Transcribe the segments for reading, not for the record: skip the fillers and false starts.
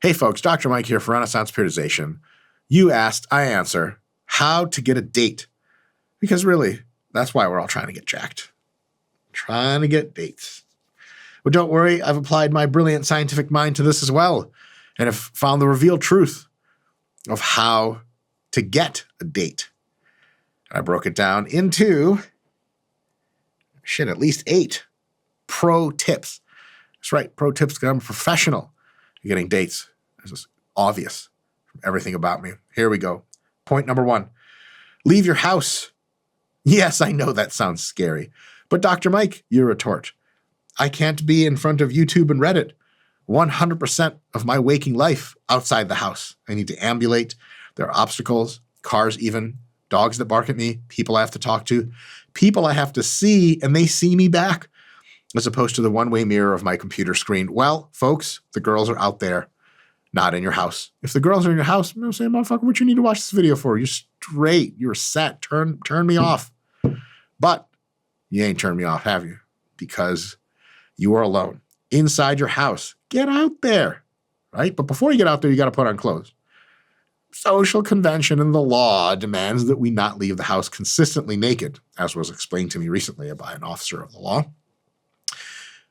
Hey folks, Dr. Mike here for Renaissance Periodization. You asked, I answer, how to get a date. Because really, that's why we're all trying to get jacked. Trying to get dates. But don't worry, I've applied my brilliant scientific mind to this as well, and have found the revealed truth of how to get a date. I broke it down into, at least 8 pro tips. That's right, pro tips because I'm a professional at getting dates. This is obvious from everything about me. Here we go. Point number 1, leave your house. Yes, I know that sounds scary, but Dr. Mike, you retort, I can't be in front of YouTube and Reddit 100% of my waking life outside the house. I need to ambulate. There are obstacles, cars even, dogs that bark at me, people I have to talk to, people I have to see, and they see me back, as opposed to the one-way mirror of my computer screen. Well, folks, the girls are out there, not in your house. If the girls are in your house, I'm saying, motherfucker, what you need to watch this video for? You're straight. You're set. Turn me off. But you ain't turned me off, have you? Because you are alone. Inside your house. Get out there, right? But before you get out there, you got to put on clothes. Social convention and the law demands that we not leave the house consistently naked, as was explained to me recently by an officer of the law.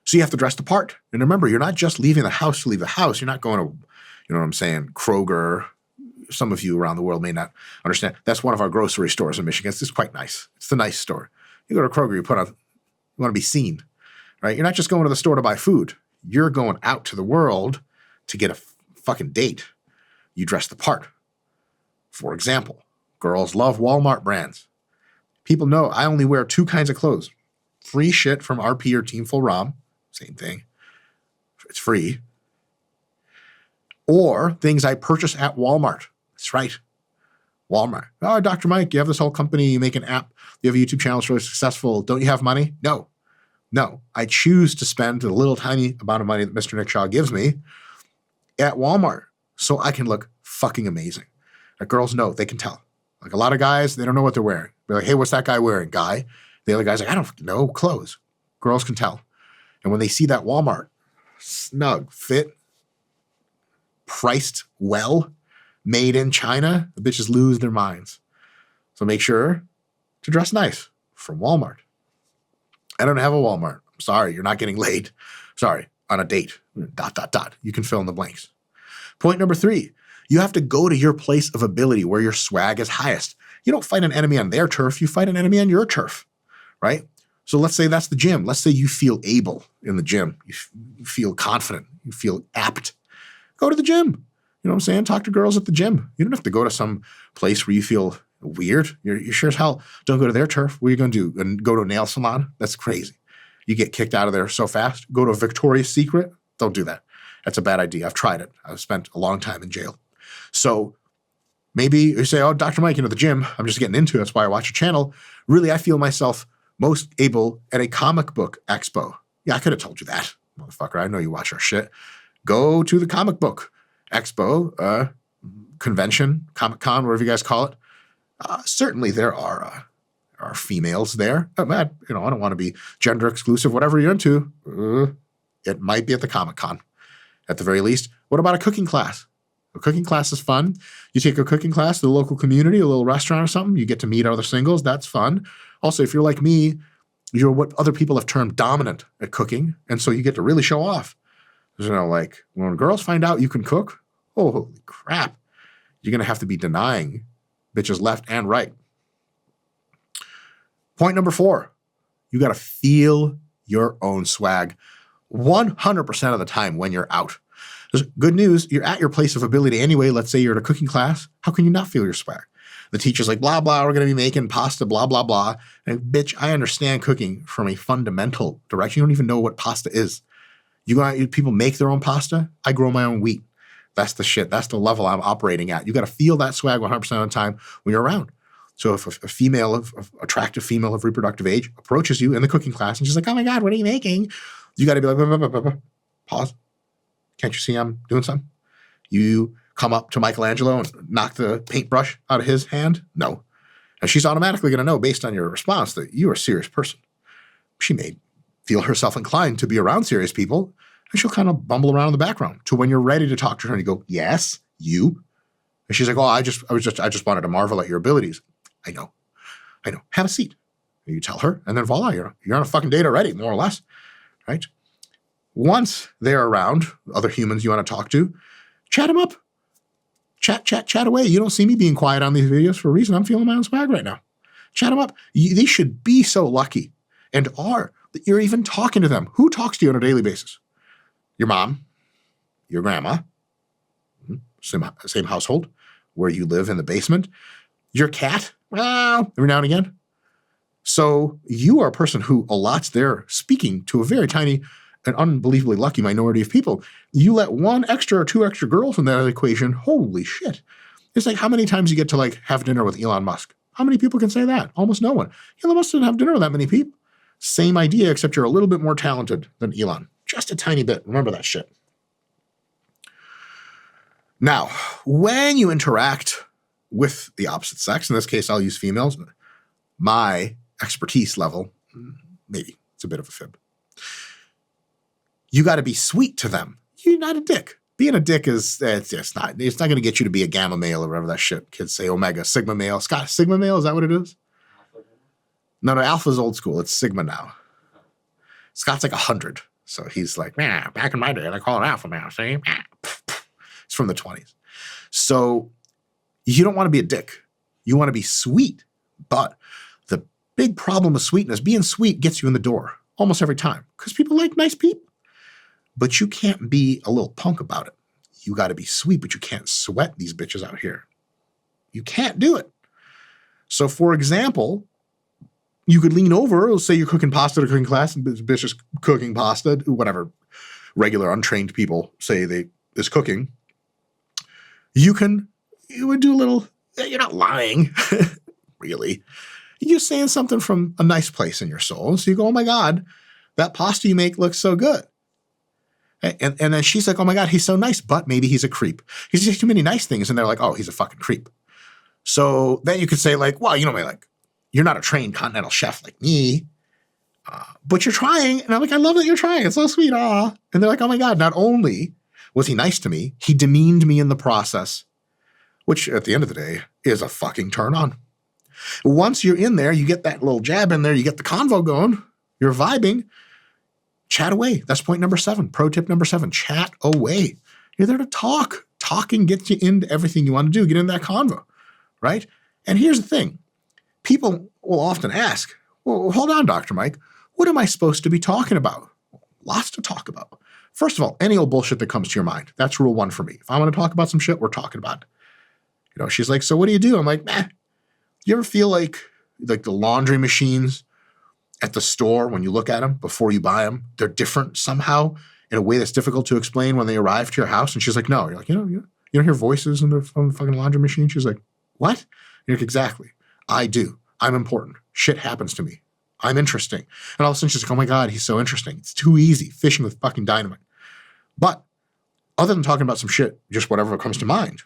So you have to dress the part. And remember, you're not just leaving the house to leave the house. You're not going to, you know what I'm saying, Kroger. Some of you around the world may not understand. That's one of our grocery stores in Michigan. It's quite nice. It's the nice store. You go to Kroger, you want to be seen, right? You're not just going to the store to buy food. You're going out to the world to get a fucking date. You dress the part. For example, girls love Walmart brands. People know I only wear 2 kinds of clothes. Free shit from RP or Team Full ROM. Same thing. It's free. Or things I purchase at Walmart. That's right. Walmart. Oh, Dr. Mike, you have this whole company, you make an app, you have a YouTube channel, it's really successful. Don't you have money? No. I choose to spend the little tiny amount of money that Mr. Nick Shaw gives me at Walmart so I can look fucking amazing. Like girls know, they can tell. Like a lot of guys, they don't know what they're wearing. They're like, hey, what's that guy wearing, guy? The other guy's like, I don't know, clothes. Girls can tell. And when they see that Walmart, snug, fit, priced well, made in China, the bitches lose their minds. So make sure to dress nice from Walmart. I don't have a Walmart. I'm sorry, you're not getting laid. Sorry, on a date. ... You can fill in the blanks. Point number 3, you have to go to your place of ability where your swag is highest. You don't fight an enemy on their turf, you fight an enemy on your turf, right? So let's say that's the gym. Let's say you feel able in the gym. You feel confident. You feel apt. Go to the gym. You know what I'm saying? Talk to girls at the gym. You don't have to go to some place where you feel weird. You sure as hell don't go to their turf. What are you going to do? And go to a nail salon? That's crazy. You get kicked out of there so fast. Go to a Victoria's Secret? Don't do that. That's a bad idea. I've tried it. I've spent a long time in jail. So maybe you say, oh, Dr. Mike, the gym, I'm just getting into it. That's why I watch your channel. Really, I feel myself most able at a comic book expo. Yeah, I could have told you that, motherfucker. I know you watch our shit. Go to the comic book expo, convention, Comic-Con, whatever you guys call it. Certainly there are females there. I don't want to be gender exclusive, whatever you're into. It might be at the Comic-Con at the very least. What about a cooking class? A cooking class is fun. You take a cooking class to the local community, a little restaurant or something. You get to meet other singles. That's fun. Also, if you're like me, you're what other people have termed dominant at cooking. And so you get to really show off. Like when girls find out you can cook, oh, holy crap. You're going to have to be denying bitches left and right. Point number 4, you got to feel your own swag 100% of the time when you're out. There's good news, you're at your place of ability anyway. Let's say you're at a cooking class. How can you not feel your swag? The teacher's like, blah, blah, we're going to be making pasta, blah, blah, blah. And bitch, I understand cooking from a fundamental direction. You don't even know what pasta is. People make their own pasta. I grow my own wheat. That's the shit. That's the level I'm operating at. You got to feel that swag 100% of the time when you're around. So if a attractive female of reproductive age approaches you in the cooking class and she's like, oh my God, what are you making? You got to be like, pause. Can't you see I'm doing something? You come up to Michelangelo and knock the paintbrush out of his hand? No. And she's automatically going to know based on your response that you're a serious person. She may feel herself inclined to be around serious people And she'll kind of bumble around in the background to when you're ready to talk to her and you go, yes, you. And she's like, oh, I just wanted to marvel at your abilities. I know. Have a seat. And you tell her, and then voila, you're on a fucking date already, more or less, right? Once they're around, other humans you want to talk to, chat them up. Chat away. You don't see me being quiet on these videos for a reason. I'm feeling my own swag right now. Chat them up. They should be so lucky and are that you're even talking to them. Who talks to you on a daily basis? Your mom, your grandma, same household where you live in the basement, your cat, every now and again. So you are a person who allots their speaking to a very tiny and unbelievably lucky minority of people. You let one extra or two extra girls in that equation, holy shit. It's like how many times you get to like have dinner with Elon Musk? How many people can say that? Almost no one. Elon Musk didn't have dinner with that many people. Same idea, except you're a little bit more talented than Elon. Just a tiny bit. Remember that shit. Now, when you interact with the opposite sex, in this case, I'll use females, my expertise level, maybe it's a bit of a fib. You got to be sweet to them. You're not a dick. Being a dick it's not going to get you to be a gamma male or whatever that shit kids say, omega, sigma male. Scott, sigma male, is that what it is? No, alpha's old school. It's sigma now. Scott's like 100. So he's like, yeah, back in my day, I call it alpha male. See? It's from the 20s. So you don't want to be a dick. You want to be sweet. But the big problem with sweetness, being sweet gets you in the door almost every time because people like nice people. But you can't be a little punk about it. You got to be sweet, but you can't sweat these bitches out here. You can't do it. So, for example, you could lean over, let's say you're cooking pasta at a cooking class, and this bitch is cooking pasta, whatever regular untrained people say is cooking. You would do a little, you're not lying, really. You're saying something from a nice place in your soul. So you go, oh my God, that pasta you make looks so good. And then she's like, oh my God, he's so nice, but maybe he's a creep. He says too many nice things, and they're like, oh, he's a fucking creep. So then you could say like, well, you're not a trained continental chef like me, but you're trying. And I'm like, I love that you're trying. It's so sweet. And they're like, oh my God, not only was he nice to me, he demeaned me in the process, which at the end of the day is a fucking turn on. Once you're in there, you get that little jab in there, you get the convo going, you're vibing. Chat away. That's point number 7. Pro tip number 7, chat away. You're there to talk. Talking gets you into everything you want to do. Get in that convo, right? And here's the thing. People will often ask, well, hold on, Dr. Mike. What am I supposed to be talking about? Lots to talk about. First of all, any old bullshit that comes to your mind. That's rule 1 for me. If I want to talk about some shit, we're talking about it. She's like, so what do you do? I'm like, You ever feel like the laundry machines at the store, when you look at them before you buy them, they're different somehow in a way that's difficult to explain when they arrive to your house? And she's like, no. You're like, you don't hear voices on the fucking laundry machine? She's like, what? You're like, exactly. I do. I'm important. Shit happens to me. I'm interesting. And all of a sudden she's like, oh my God, he's so interesting. It's too easy fishing with fucking dynamite. But other than talking about some shit, just whatever comes to mind,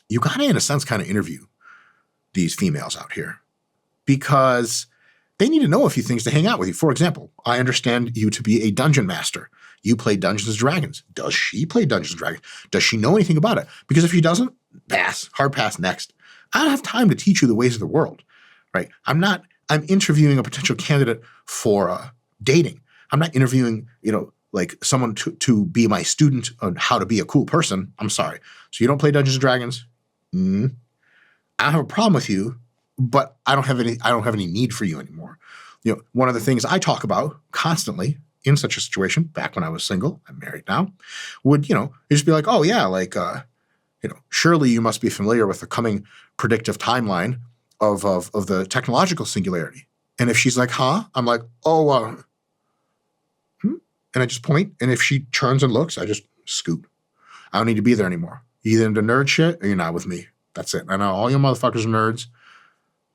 you got to, in a sense, kind of interview these females out here because they need to know a few things to hang out with you. For example, I understand you to be a dungeon master. You play Dungeons & Dragons. Does she play Dungeons & Dragons? Does she know anything about it? Because if she doesn't, pass. Hard pass, next. I don't have time to teach you the ways of the world, right? I'm interviewing a potential candidate for dating. I'm not interviewing, like someone to be my student on how to be a cool person. I'm sorry. So you don't play Dungeons & Dragons? I don't have a problem with you, but I don't have any need for you anymore. One of the things I talk about constantly in such a situation, back when I was single, I'm married now, would, just be like, oh yeah, like, surely you must be familiar with the coming predictive timeline of the technological singularity. And if she's like, huh? I'm like, oh, and I just point. And if she turns and looks, I just scoot. I don't need to be there anymore. You're either into nerd shit or you're not with me. That's it. I know all you motherfuckers are nerds.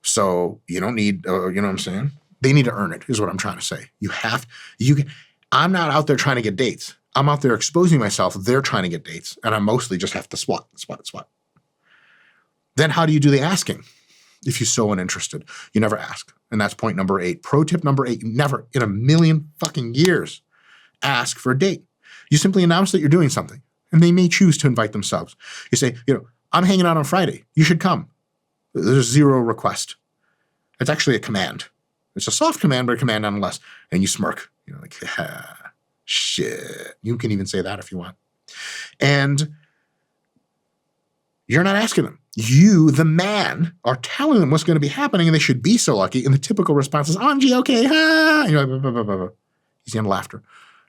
So you don't need, you know what I'm saying? They need to earn it, is what I'm trying to say. I'm not out there trying to get dates. I'm out there exposing myself. They're trying to get dates. And I mostly just have to swat. Then how do you do the asking? If you're so uninterested, you never ask. And that's point number 8. Pro tip number 8, you never in a million fucking years ask for a date. You simply announce that you're doing something, and they may choose to invite themselves. You say, I'm hanging out on Friday. You should come. There's zero request. It's actually a command. It's a soft command, but a command nonetheless. And you smirk. You're like, shit. You can even say that if you want. And you're not asking them. You, the man, are telling them what's going to be happening, and they should be so lucky. And the typical response is, OMG, okay, ha. And you're like, blah, blah, blah, blah. He's in laughter.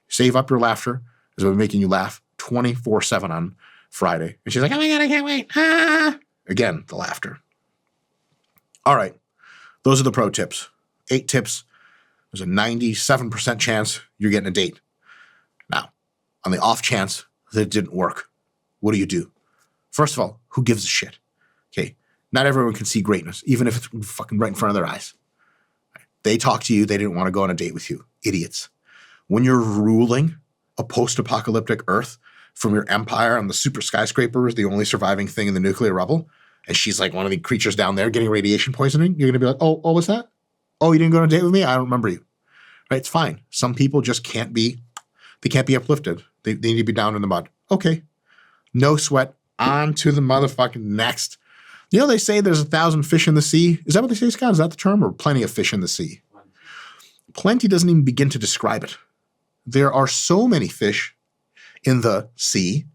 Save up your laughter. Is what making you laugh 24/7 on Friday. And she's like, oh my God, I can't wait. Ah. Again, the laughter. All right. Those are the pro tips. 8 tips. There's a 97% chance you're getting a date. Now, on the off chance that it didn't work, what do you do? First of all, who gives a shit? Okay. Not everyone can see greatness, even if it's fucking right in front of their eyes. They talked to you. They didn't want to go on a date with you. Idiots. When you're ruling a post-apocalyptic Earth from your empire on the super skyscraper is the only surviving thing in the nuclear rubble, and she's like one of the creatures down there getting radiation poisoning, you're going to be like, oh, what's that? Oh, you didn't go on a date with me? I don't remember you. Right? It's fine. Some people just can't be uplifted. They need to be down in the mud. Okay. No sweat. On to the motherfucking next. They say there's 1,000 fish in the sea. Is that what they say, Scott? Is that the term? Or plenty of fish in the sea? Plenty doesn't even begin to describe it. There are so many fish in the sea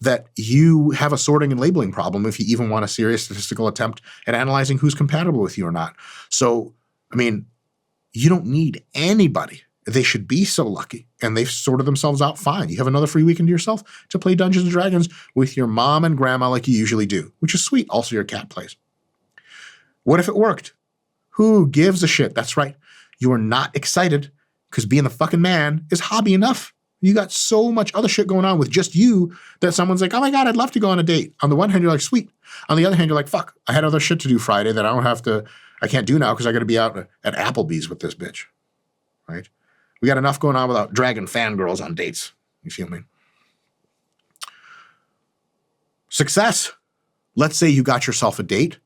that you have a sorting and labeling problem if you even want a serious statistical attempt at analyzing who's compatible with you or not. So, you don't need anybody. They should be so lucky, and they've sorted themselves out fine. You have another free weekend to yourself to play Dungeons & Dragons with your mom and grandma like you usually do, which is sweet. Also, your cat plays. What if it worked? Who gives a shit? That's right. You are not excited because being the fucking man is hobby enough. You got so much other shit going on with just you that someone's like, oh my God, I'd love to go on a date. On the one hand, you're like, sweet. On the other hand, you're like, fuck, I had other shit to do Friday that I can't do now because I got to be out at Applebee's with this bitch, right? We got enough going on without dragging fangirls on dates. You feel me? Success. Let's say you got yourself a date.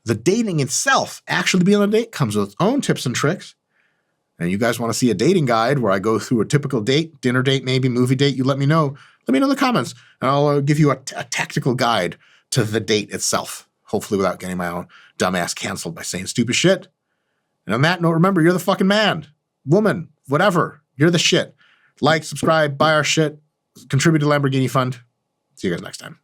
The dating itself, actually being on a date, comes with its own tips and tricks. And you guys want to see a dating guide where I go through a typical date, dinner date, maybe movie date, you let me know. Let me know in the comments, and I'll give you a tactical guide to the date itself, hopefully without getting my own dumbass canceled by saying stupid shit. And on that note, remember, you're the fucking man. Woman, whatever, you're the shit. Like, subscribe, buy our shit, contribute to Lamborghini Fund. See you guys next time.